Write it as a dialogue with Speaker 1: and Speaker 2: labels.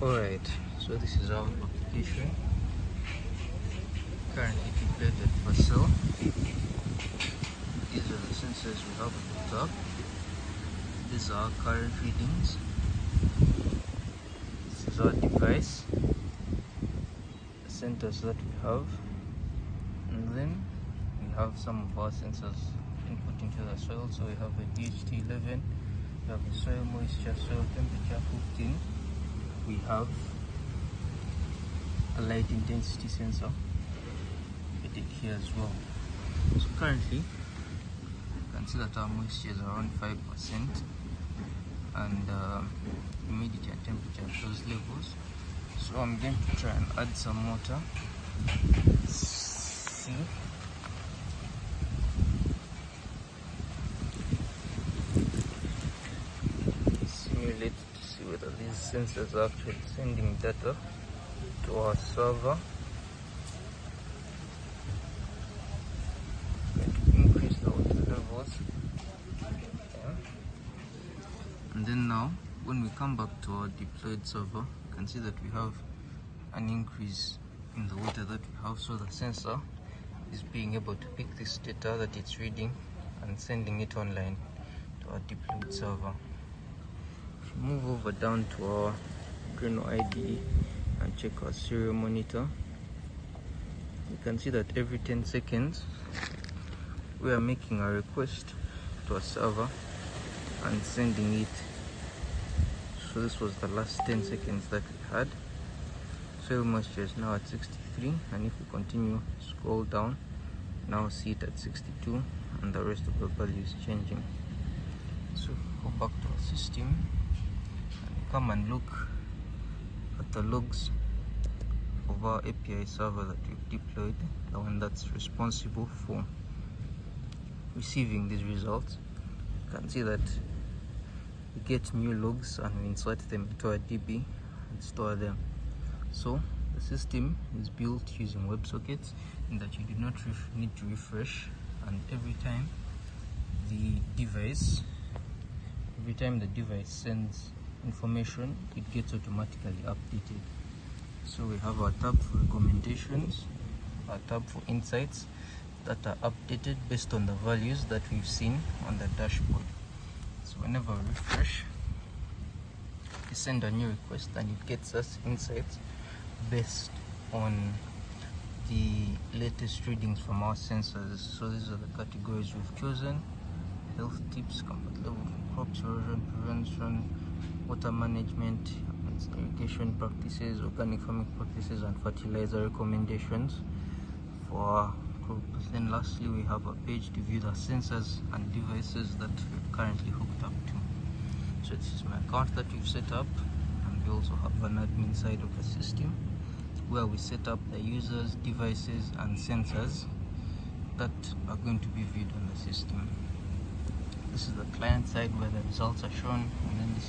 Speaker 1: Alright, so this is our application currently deployed for sale. These are the sensors we have at the top. These are our current readings. This is our device, the sensors that we have, and then we have some of our sensors input into the soil. So we have a DHT11, we have a soil moisture, soil temperature hooked in. We have a light intensity sensor fitted here as well. So currently you can see that our moisture is around 5% and humidity and temperature at those levels. So I'm going to try and add some water. See, simulate to see whether these sensors are actually sending data to our server. Going to increase the water levels, and then now when we come back to our deployed server, you can see that we have an increase in the water that we have. So the sensor is being able to pick this data that it's reading and sending it online to our deployed server. If we move over down to our Greno IDE and check our serial monitor, you can see that every 10 seconds we are making a request to a server and sending it. So this was the last 10 seconds that we had. Soil moisture is now at 63, and if we continue scroll down, now see it at 62, and the rest of the value is changing. So go back to our system and come and look at the logs of our API server that we've deployed, the one that's responsible for receiving these results. You can see that we get new logs and we insert them into a DB and store them. So the system is built using WebSockets, in that you do not need to refresh, and every time the device sends information, it gets automatically updated. So we have our tab for recommendations, our tab for insights that are updated based on the values that we've seen on the dashboard. So whenever we refresh, we send a new request and it gets us insights based on the latest readings from our sensors. So these are the categories we've chosen: health tips, comfort level for crops, erosion prevention, water management, irrigation practices, organic farming practices, and fertilizer recommendations for our crops. Then lastly, we have a page to view the sensors and devices that we're currently hooked up to. So this is my account that we've set up, and we also have an admin side of the system where we set up the users, devices, and sensors that are going to be viewed on the system. This is the client side where the results are shown, and then this